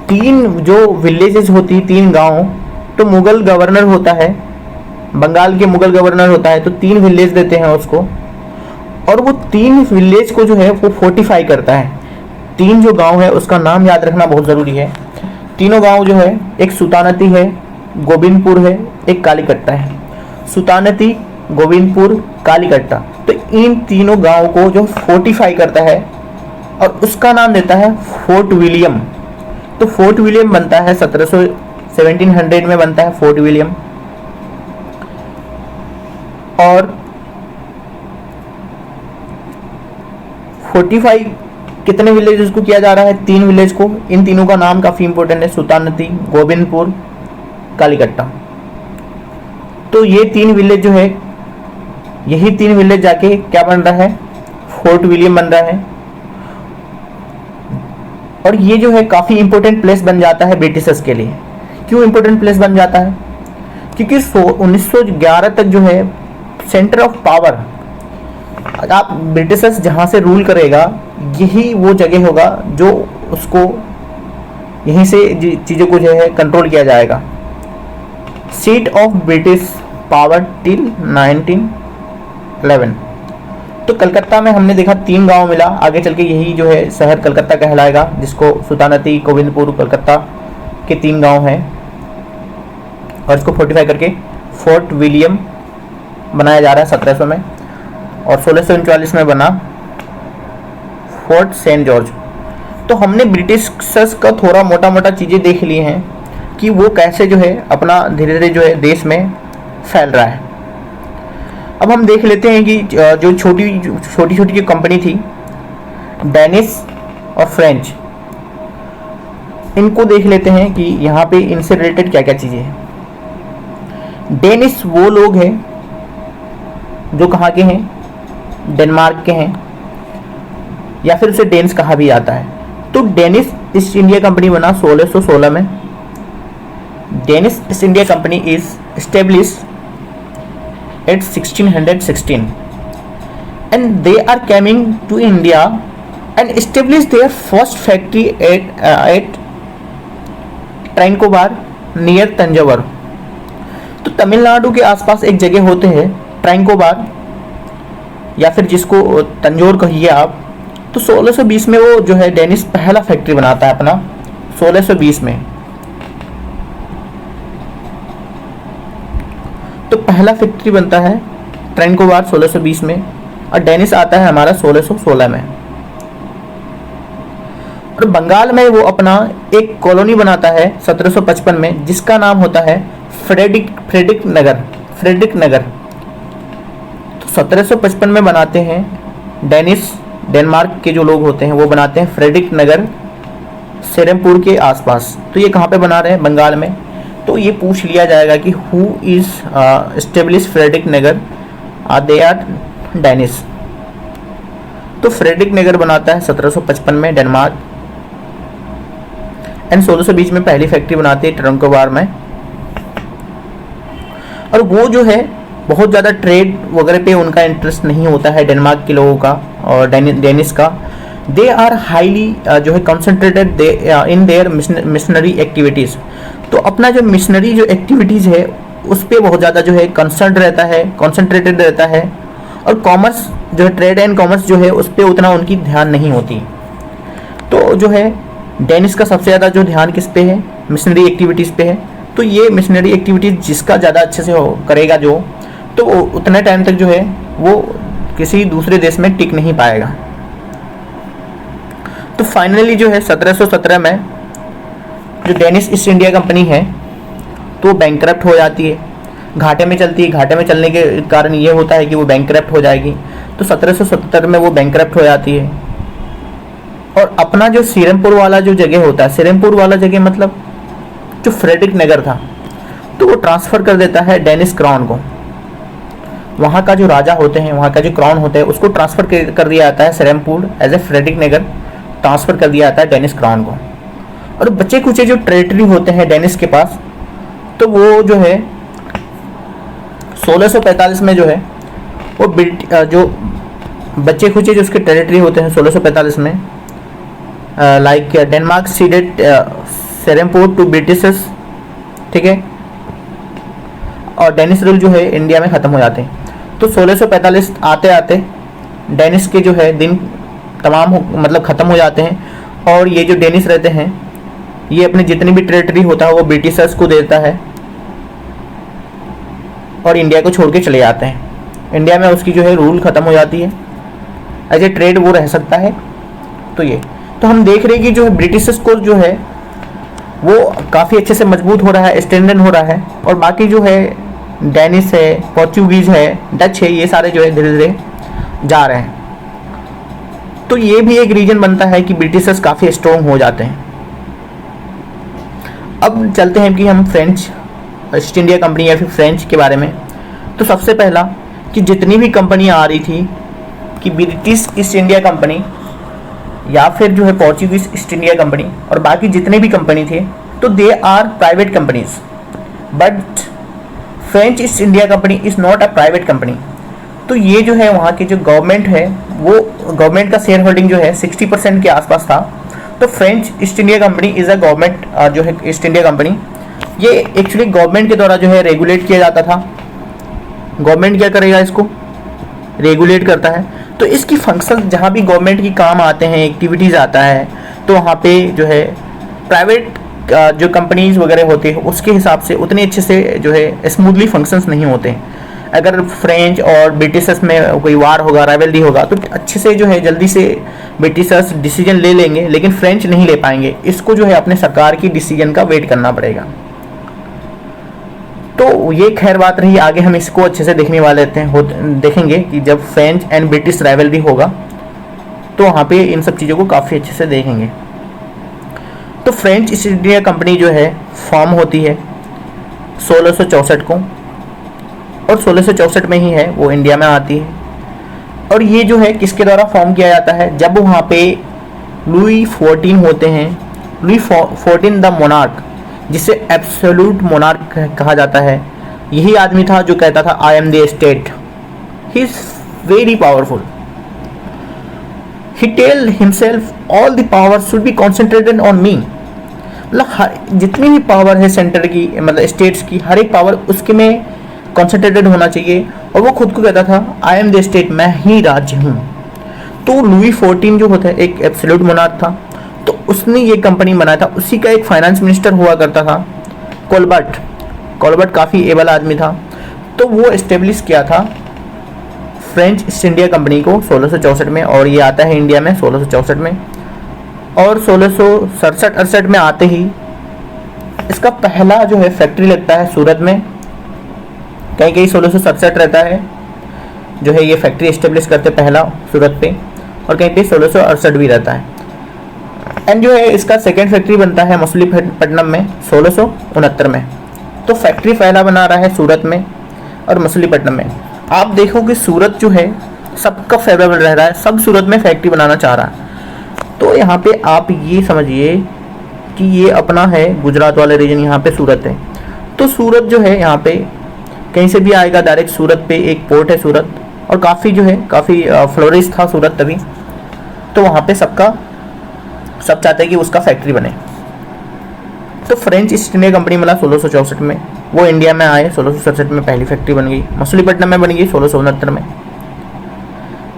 [SPEAKER 1] 3 जो विलेजेस होती, 3 गांव, तो मुगल गवर्नर होता है बंगाल के मुगल गवर्नर होता है तो 3 विलेज देते हैं उसको, और वो 3 विलेज को जो है वो फोर्टिफाई करता है। 3 जो गांव है उसका नाम याद रखना बहुत ज़रूरी है। तीनों गांव जो है, एक सुतानती है, गोविंदपुर है, एक कालीकट्टा है। सुतानती, गोविंदपुर, कालीकट्टा, तो इन तीनों गांव को जो फोर्टिफाई करता है और उसका नाम देता है फोर्ट विलियम। तो फोर्ट विलियम बनता है 1700 में बनता है फोर्ट विलियम। और फोर्टिफाई कितने विलेजेस को किया जा रहा है? 3 विलेज को। इन तीनों का नाम काफी इंपॉर्टेंट है, सुतानती, गोविंदपुर, कालीकट्टा। तो ये 3 विलेज जो है, यही 3 विलेज जाके क्या बन रहा है? फोर्ट विलियम बन रहा है। और ये जो है काफी इंपॉर्टेंट प्लेस बन जाता है ब्रिटिशर्स के लिए। क्यों इंपॉर्टेंट प्लेस बन जाता है? क्योंकि 1911 तक जो है सेंटर ऑफ पावर, आप ब्रिटिशर्स जहां से रूल करेगा यही वो जगह होगा जो उसको यहीं से चीज़ों को जो है कंट्रोल किया जाएगा। Seat of British power till 1911। तो कलकत्ता में हमने देखा 3 गांव मिला, आगे चल के यही जो है शहर कलकत्ता कहलाएगा, जिसको सुतानती, गोविंदपुर, कलकत्ता के 3 गांव हैं। और इसको फोर्टिफाई करके फोर्ट विलियम बनाया जा रहा है 1700 में, और 1639 में बना फोर्ट सेंट जॉर्ज। तो हमने ब्रिटिशर्स का थोड़ा मोटा मोटा चीज़ें देख ली हैं कि वो कैसे जो है अपना धीरे धीरे जो है देश में फैल रहा है। अब हम देख लेते हैं कि जो छोटी छोटी जो कंपनी थी, डेनिश और फ्रेंच, इनको देख लेते हैं कि यहाँ पे इनसे रिलेटेड क्या क्या चीज़ें हैं। डेनिश वो लोग हैं जो कहाँ के हैं? डेनमार्क के हैं, या फिर उसे डेन्स कहा भी जाता है। तो डेनिश ईस्ट इंडिया कंपनी बना 1616 में। Danish East India company is established at 1616 and they are coming to India and establish their first factory at Tranquebar near Thanjavur. तो तमिलनाडु के आसपास एक जगह होते हैं ट्रैंकोबार, या फिर जिसको तंजौर कहिए आप। तो 1620 में वो जो है डेनिश पहला फैक्ट्री बनाता है अपना, 1620 में। तो पहला फैक्ट्री बनता है ट्रैंकोबार 1620 में, और डेनिश आता है हमारा 1616 में। और बंगाल में वो अपना एक कॉलोनी बनाता है 1755 में, जिसका नाम होता है फ्रेडरिक नगर। तो 1755 में बनाते हैं डेनमार्क के जो लोग होते हैं वो बनाते हैं फ्रेडरिक नगर सेरमपुर के आसपास। तो ये कहाँ पे बना रहे हैं? बंगाल में। तो ये पूछ लिया जाएगा कि who is establish Frederick nagar? They are Danish. तो फ्रेडरिक नगर बनाता है 1755 में डेनमार्क, एंड 1620 में पहली फैक्ट्री बनाती है ट्रैंकोबार में। और वो जो है बहुत ज़्यादा ट्रेड वगैरह पे उनका इंटरेस्ट नहीं होता है डेनमार्क के लोगों का और डेनिश का। दे आर हाईली जो है concentrated in their missionary activities. तो अपना जो मिशनरी जो एक्टिविटीज़ है उस पर बहुत ज़्यादा जो है कंसंट्रेटेड रहता है। और कॉमर्स जो है, ट्रेड एंड कॉमर्स जो है उस पर उतना उनकी ध्यान नहीं होती। तो जो है डेनिश का सबसे ज़्यादा जो ध्यान किस पे है? मिशनरी एक्टिविटीज़ पे है। तो ये मिशनरी एक्टिविटीज़ जिसका ज़्यादा अच्छे से करेगा जो, तो उतने टाइम तक जो है वो किसी दूसरे देश में टिक नहीं पाएगा। तो फाइनली जो है 1717 में जो डेनिश ईस्ट इंडिया कंपनी है तो बैंकरप्ट हो जाती है, घाटे में चलती है। घाटे में चलने के कारण ये होता है कि वो बैंकरप्ट हो जाएगी। तो 1777 में वो बैंकरप्ट हो जाती है। और अपना जो सीरमपुर वाला जो जगह होता है, सीरमपुर वाला जगह मतलब जो फ्रेडरिक नगर था, तो वो ट्रांसफ़र कर देता है डेनिश क्राउन को। वहाँ का जो राजा होते हैं, वहाँ का जो क्राउन होता है, उसको ट्रांसफ़र कर दिया जाता है Serampore as a Frederick Nagar transfer कर दिया जाता है डेनिश क्राउन को। और बचे कुचे जो टेरिटरी होते हैं डेनिश के पास, तो वो जो है 1645 में जो है वो जो बच्चे खुचे जो उसके टेरिटरी होते हैं 1645 में, like Denmark ceded Serampore to Britishers, ठीक है। और डेनिस रूल जो है इंडिया में ख़त्म हो जाते हैं। तो 1645 आते आते डेनिस के जो है दिन तमाम मतलब ख़त्म हो जाते हैं और ये जो डेनिस रहते हैं ये अपने जितनी भी टेरिटरी होता है वो ब्रिटिशर्स को देता है और इंडिया को छोड़ के चले जाते हैं। इंडिया में उसकी जो है रूल ख़त्म हो जाती है, एज ए ट्रेड वो रह सकता है। तो हम देख रहे हैं कि जो है ब्रिटिशर्स को जो है वो काफ़ी अच्छे से मजबूत हो रहा है, स्ट्रेंथन हो रहा है, और बाकी जो है डेनिस है, पोर्चुगीज़ है, डच है, ये सारे जो है धीरे धीरे जा रहे हैं। तो ये भी एक रीजन बनता है कि ब्रिटिशर्स काफ़ी स्ट्रॉन्ग हो जाते हैं। अब चलते हैं कि हम फ्रेंच ईस्ट इंडिया कंपनी या फिर फ्रेंच के बारे में। तो सबसे पहला कि जितनी भी कंपनियाँ आ रही थी कि ब्रिटिश ईस्ट इंडिया कंपनी या फिर जो है पोर्चुगीज ईस्ट इंडिया कंपनी और बाकी जितने भी कंपनी थे, तो they are private companies, but French East India company is not a private company. तो ये जो है वहाँ की जो गवर्नमेंट है वो गवर्नमेंट का शेयर होल्डिंग जो है 60% के आसपास था। तो French East India company is a government जो है ईस्ट इंडिया कंपनी, ये एक्चुअली गवर्नमेंट के द्वारा जो है रेगुलेट किया जाता था। गवर्नमेंट क्या करेगा, इसको रेगुलेट करता है। तो इसकी फंक्शन जहाँ भी गवर्नमेंट की काम आते हैं, एक्टिविटीज़ आता है, तो वहाँ पे जो है प्राइवेट जो कंपनीज वगैरह होते हैं उसके हिसाब से उतने अच्छे से जो है स्मूथली फंक्शंस नहीं होते हैं। अगर फ्रेंच और ब्रिटिशर्स में कोई वार होगा, राइवलरी होगा, तो अच्छे से जो है जल्दी से ब्रिटिशर्स डिसीजन ले लेंगे, लेकिन फ्रेंच नहीं ले पाएंगे। इसको जो है अपने सरकार की डिसीजन का वेट करना पड़ेगा। तो ये खैर बात रही, आगे हम इसको अच्छे से देखने वाले देखेंगे कि जब फ्रेंच एंड ब्रिटिश राइवलरी होगा तो वहाँ पे इन सब चीज़ों को काफ़ी अच्छे से देखेंगे। तो फ्रेंच ईस्ट इंडिया कंपनी जो है फॉर्म होती है 1664 को, और 1664 में ही है वो इंडिया में आती है। और ये जो है किसके द्वारा फॉर्म किया जाता है, जब वहाँ पे लुई 14 होते हैं, लुई 14 द मोनार्क, जिसे एब्सोल्यूट मोनार्क कहा जाता है, यही आदमी था जो कहता था I am the state, he is very powerful, he tell himself all the power should be concentrated on me. मतलब जितनी भी पावर है सेंटर की, मतलब स्टेट्स की, हर एक पावर उसके में कॉन्सेंट्रेटेड होना चाहिए। और वो खुद को कहता था आई एम द स्टेट, मैं ही राज्य हूँ। तो लुई 14 जो होता है एक एब्सोल्यूट मोनार्क था, तो उसने ये कंपनी बनाया था। उसी का एक फाइनेंस मिनिस्टर हुआ करता था कोलबर्ट काफ़ी एबल आदमी था। तो वो इस्टेब्लिश किया था फ्रेंच ईस्ट इंडिया कंपनी को 1664 में, और ये आता है इंडिया में 1664 में। और 1667-68 में आते ही इसका पहला जो है फैक्ट्री लगता है सूरत में। कहीं कहीं 1667 रहता है जो है ये फैक्ट्री इस्टेब्लिश करते पहला सूरत पे, और कहीं पे 1668 भी रहता है। एंड जो है इसका सेकेंड फैक्ट्री बनता है मछलीपट्टनम में 1669 में। तो फैक्ट्री पहला बना रहा है सूरत में और मछलीपट्टनम में। आप देखो कि सूरत जो है सबका फेवरेबल रह रहा है, सब सूरत में फैक्ट्री बनाना चाह रहा है। तो यहाँ पे आप ये समझिए कि ये अपना है गुजरात वाले रीजन, यहाँ पे सूरत है। तो सूरत जो है यहाँ पे कहीं से भी आएगा डायरेक्ट सूरत पे, एक पोर्ट है सूरत, और काफ़ी जो है काफ़ी फ्लोरिश था सूरत तभी। तो वहाँ पे सब चाहते हैं कि उसका फैक्ट्री बने। तो फ्रेंच ईस्ट इंडिया कंपनी मिला 1664 में, वो इंडिया में आए 1667 में पहली फैक्ट्री बन गई, मछलीपट्टनम में बन गई 1669 में।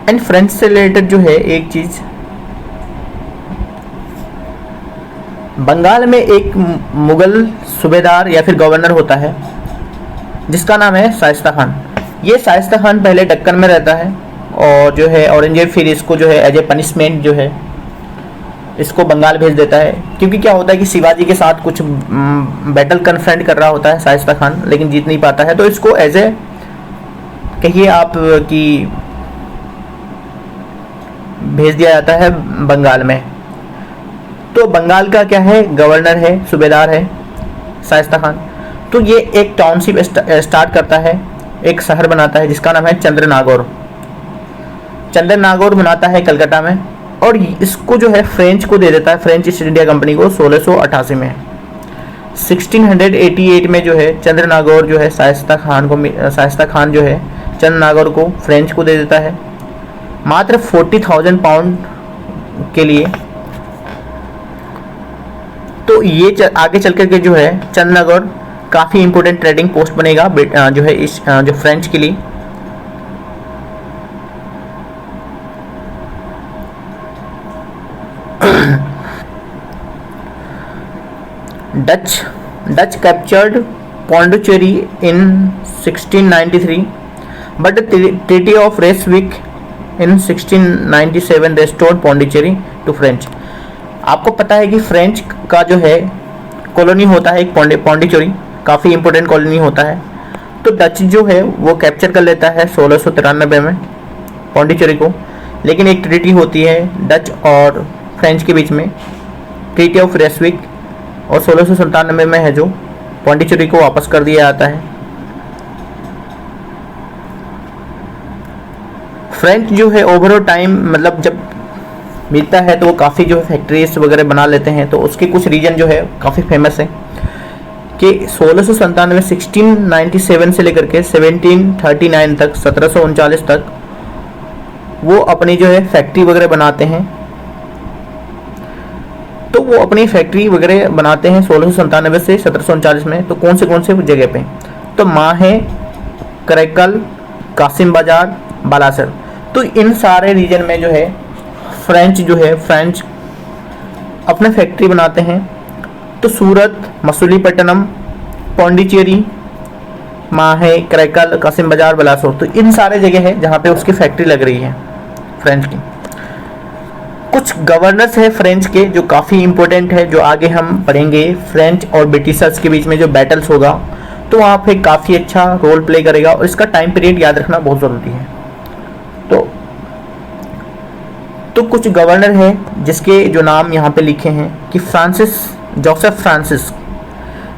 [SPEAKER 1] एंड फ्रेंच से रिलेटेड जो है एक चीज़, बंगाल में एक मुगल सूबेदार या फिर गवर्नर होता है जिसका नाम है शाइस्ता खान। ये शाइस्ता खान पहले दक्कन में रहता है और जो है औरंगजेब फिर इसको जो है एज ए पनिशमेंट जो है इसको बंगाल भेज देता है। क्योंकि क्या होता है कि शिवाजी के साथ कुछ बैटल कन्फ्रंट कर रहा होता है शाइस्ता खान, लेकिन जीत नहीं पाता है। तो इसको एज ए कहिए आप कि भेज दिया जाता है बंगाल में। तो बंगाल का क्या है, गवर्नर है, सूबेदार है शाइस्ता खान। तो ये एक टाउनशिप स्टार्ट करता है, एक शहर बनाता है जिसका नाम है चंद्रनागौर बनाता है कलकत्ता में, और इसको जो है फ्रेंच को दे देता है, फ्रेंच ईस्ट इंडिया कंपनी को 1688 में। 1688 में जो है चंद्रनागौर जो है शाइस्ता खान जो है चंद्रनागौर को फ्रेंच को दे देता है मात्र 40,000 पाउंड के लिए। तो ये आगे चल कर के जो है चंद्रनागौर काफ़ी इंपॉर्टेंट ट्रेडिंग पोस्ट बनेगा जो है इस जो फ्रेंच के लिए। Dutch captured Pondicherry in 1693, but the Treaty of Ryswick in 1697 restored Pondicherry to French। आपको पता है कि फ्रेंच का जो है कॉलोनी होता है एक पौंडीचेरी, काफ़ी इंपॉर्टेंट कॉलोनी होता है। तो डच जो है वो कैप्चर कर लेता है 1693 में पौंडीचेरी को, लेकिन एक ट्रीटी होती है डच और फ्रेंच के बीच में, ट्रीटी ऑफ रेसविक, और 1697 में है जो पौंडीचेरी को वापस कर दिया जाता है। फ्रेंच जो है ओवरऑल टाइम मतलब जब बीतता है तो वो काफ़ी जो है फैक्ट्रीज वगैरह बना लेते हैं, तो उसके कुछ रीजन जो है काफ़ी फेमस है कि 1697 से लेकर के 1739 तक 1739 तक वो अपनी जो है फैक्ट्री वगैरह बनाते हैं। तो वो अपनी फैक्ट्री वगैरह बनाते हैं 1697 से 1739 में। तो कौन से जगह पे? तो माहे, करैकल, कासिम बाजार, बालासर। तो इन सारे रीजन में जो है फ्रेंच अपने फैक्ट्री बनाते हैं। तो सूरत, मसूलीपट्टनम, पौंडीचेरी, माहे, करैकल, कासिम बाजार, बालासोर, तो इन सारे जगह है जहाँ पे उसकी फैक्ट्री लग रही है फ्रेंच की। कुछ गवर्नर्स है फ्रेंच के जो काफ़ी इंपॉर्टेंट है, जो आगे हम पढ़ेंगे। फ्रेंच और ब्रिटिशर्स के बीच में जो बैटल्स होगा तो वहाँ पे काफ़ी अच्छा रोल प्ले करेगा, और इसका टाइम पीरियड याद रखना बहुत ज़रूरी है। तो कुछ गवर्नर है जिसके जो नाम यहाँ पे लिखे हैं कि जोसेफ फ्रांसिस,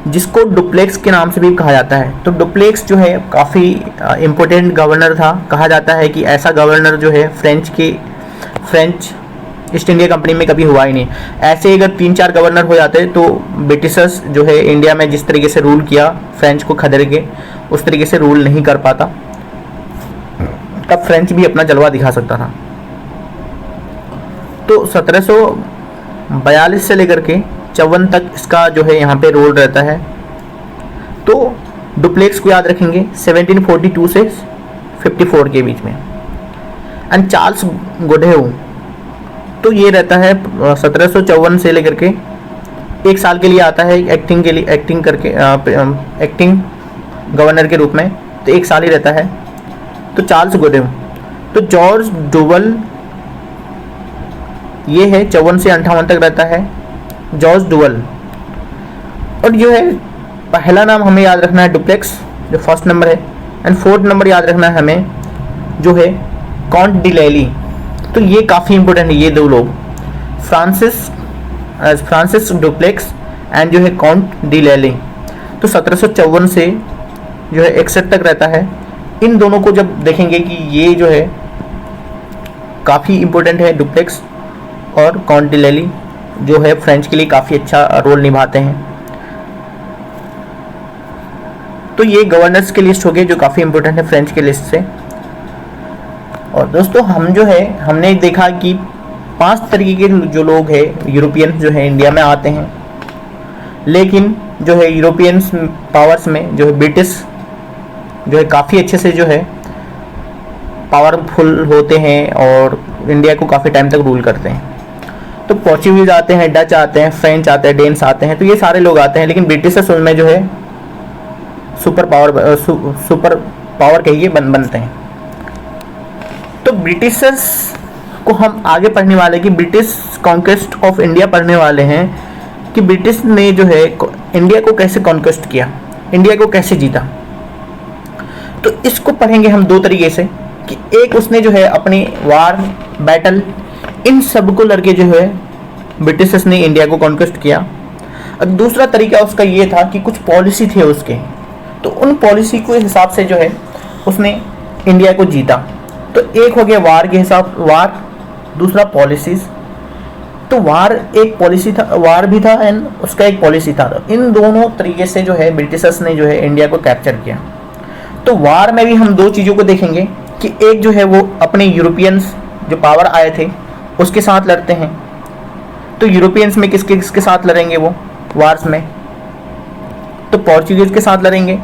[SPEAKER 1] जिसको डुप्लेक्स के नाम से भी कहा जाता है। तो डुप्लेक्स जो है काफ़ी इम्पोर्टेंट गवर्नर था। कहा जाता है कि ऐसा गवर्नर जो है फ्रेंच ईस्ट इंडिया कंपनी में कभी हुआ ही नहीं। ऐसे अगर 3-4 गवर्नर हो जाते तो ब्रिटिशर्स जो है इंडिया में जिस तरीके से रूल किया फ्रेंच को खदेड़ के, उस तरीके से रूल नहीं कर पाता, तब फ्रेंच भी अपना जलवा दिखा सकता था। तो 1742 से लेकर के 54 तक इसका जो है यहाँ पे रोल रहता है। तो डुप्लेक्स को याद रखेंगे 1742 से 54 के बीच में। एंड चार्ल्स गोडेउ, तो ये रहता है 1754 से लेकर के 1 साल के लिए आता है एक्टिंग गवर्नर के रूप में, तो 1 साल ही रहता है। तो चार्ल्स गोडेउ। तो जॉर्ज डुवल, ये है 54 से 58 तक रहता है, जॉर्ज डुवल। और जो है पहला नाम हमें याद रखना है डुप्लेक्स, जो फर्स्ट नंबर है। एंड 4th नंबर याद रखना है हमें जो है काउंट डिलेली। तो ये काफ़ी इंपॉर्टेंट है, ये दो लोग, फ्रांसिस डुप्लेक्स एंड जो है काउंट डिलेली। तो 1754 से जो है 61 तक रहता है। इन दोनों को जब देखेंगे कि ये जो है काफ़ी इंपॉर्टेंट है, डुप्लेक्स और काउंट डिलेली जो है फ्रेंच के लिए काफ़ी अच्छा रोल निभाते हैं। तो ये गवर्नर्स की लिस्ट हो गई जो काफ़ी इंपॉर्टेंट है फ्रेंच के लिस्ट से। और दोस्तों हमने देखा कि 5 तरीके के जो लोग हैं यूरोपियंस जो है इंडिया में आते हैं, लेकिन जो है यूरोपियंस पावर्स में जो है ब्रिटिश जो है काफ़ी अच्छे से जो है पावरफुल होते हैं और इंडिया को काफ़ी टाइम तक रूल करते हैं। तो पोर्चुगीज आते हैं, डच आते हैं, फ्रेंच आते हैं, डेन्स आते हैं, तो ये सारे लोग आते हैं, लेकिन ब्रिटिशर्स उनमें जो है सुपर पावर कहिए बनते हैं। तो ब्रिटिशर्स को हम आगे पढ़ने वाले कि ब्रिटिश कॉन्क्वेस्ट ऑफ इंडिया पढ़ने वाले हैं कि ब्रिटिश ने जो है इंडिया को कैसे कॉन्क्वेस्ट किया, इंडिया को कैसे जीता। तो इसको पढ़ेंगे हम 2 तरीके से कि एक उसने जो है अपनी वार, बैटल, इन सब को लड़के जो है ब्रिटिशर्स ने इंडिया को कॉन्क्वेस्ट किया। और दूसरा तरीका उसका ये था कि कुछ पॉलिसी थे उसके, तो उन पॉलिसी के हिसाब से जो है उसने इंडिया को जीता। तो एक हो गया वार के हिसाब, वार, दूसरा पॉलिसीज। तो वार एक पॉलिसी था, वार भी था एंड उसका एक पॉलिसी था। इन दोनों तरीके से जो है ब्रिटिशर्स ने जो है इंडिया को कैप्चर किया। तो वार में भी हम 2 चीज़ों को देखेंगे कि एक जो है वो अपने यूरोपियंस जो पावर आए थे उसके साथ लड़ते हैं। तो यूरोपियंस में किसके साथ लड़ेंगे वो वार्स में? तो पोर्चुगीज के साथ लड़ेंगे,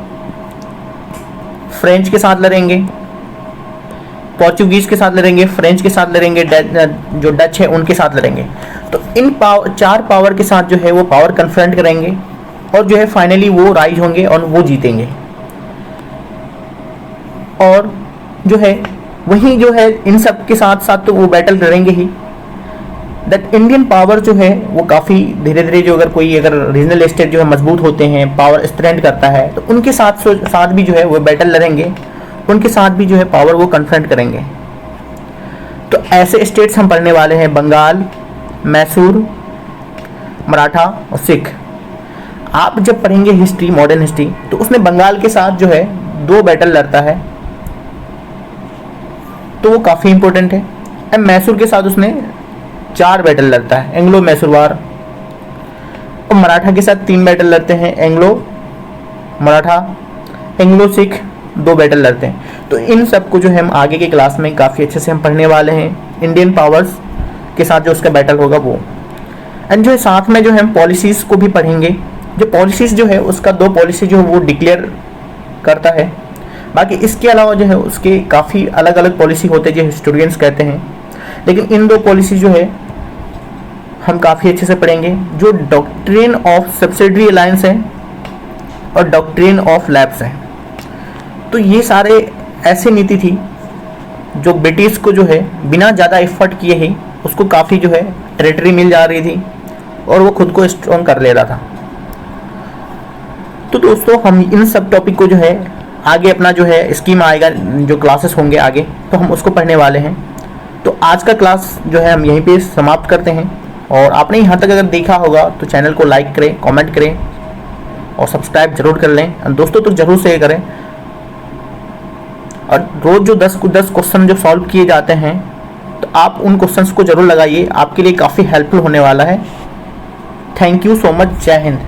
[SPEAKER 1] फ्रेंच के साथ लड़ेंगे, पोर्चुगीज के साथ लड़ेंगे, फ्रेंच के साथ लड़ेंगे, जो डच है उनके साथ लड़ेंगे। तो इन चार पावर के साथ जो है वो पावर कन्फ्रंट करेंगे और जो है फाइनली वो राइज होंगे और वो जीतेंगे। और जो है वही जो है इन सब के साथ साथ तो वो बैटल लड़ेंगे ही। दैट इंडियन पावर जो है वो काफ़ी धीरे धीरे जो अगर रीजनल स्टेट जो है मजबूत होते हैं, पावर स्ट्रेंथ करता है, तो उनके साथ भी जो है वो बैटल लड़ेंगे, उनके साथ भी जो है पावर वो कन्फ्रंट करेंगे। तो ऐसे स्टेट्स हम पढ़ने वाले हैं बंगाल, मैसूर, मराठा और सिख। आप जब पढ़ेंगे हिस्ट्री, मॉडर्न हिस्ट्री, तो उसमें बंगाल के साथ जो है 2 बैटल लड़ता है, तो वो काफ़ी इंपॉर्टेंट है। एंड मैसूर के साथ उसने 4 बैटल लड़ता है, एंग्लो मैसूर वार। और मराठा के साथ 3 बैटल लड़ते हैं, Anglo Maratha, Anglo Sikh 2 battle लड़ते हैं। तो इन सब को जो है हम आगे की क्लास में काफ़ी अच्छे से हम पढ़ने वाले हैं। इंडियन पावर्स के साथ जो उसका बैटल होगा वो, एंड जो है साथ में जो है हम पॉलिसीज़ को भी पढ़ेंगे। जो पॉलिसीज़ जो है उसका 2 पॉलिसी जो है वो डिक्लेयर करता है, बाकी इसके अलावा जो है उसके काफ़ी अलग अलग पॉलिसी होते हैं जो हिस्टोरियंस कहते हैं। लेकिन इन 2 पॉलिसी जो है हम काफ़ी अच्छे से पढ़ेंगे, जो डॉक्ट्रिन ऑफ सब्सिडरी अलायंस है और डॉक्ट्रिन ऑफ लैप्स है। तो ये सारे ऐसी नीति थी जो ब्रिटिश को जो है बिना ज़्यादा एफर्ट किए ही उसको काफ़ी जो है टेरिटरी मिल जा रही थी और वो खुद को स्ट्रॉन्ग कर ले रहा था। तो दोस्तों हम इन सब टॉपिक को जो है आगे अपना जो है स्कीम आएगा, जो क्लासेस होंगे आगे, तो हम उसको पढ़ने वाले हैं। तो आज का क्लास जो है हम यहीं पे समाप्त करते हैं। और आपने यहाँ तक अगर देखा होगा तो चैनल को लाइक करें, कमेंट करें और सब्सक्राइब जरूर कर लें, दोस्तों तो जरूर शेयर करें। और रोज़ जो 10 क्वेश्चन जो सॉल्व किए जाते हैं, तो आप उन क्वेश्चंस को जरूर लगाइए, आपके लिए काफ़ी हेल्पफुल होने वाला है। Thank you so much. जय हिंद।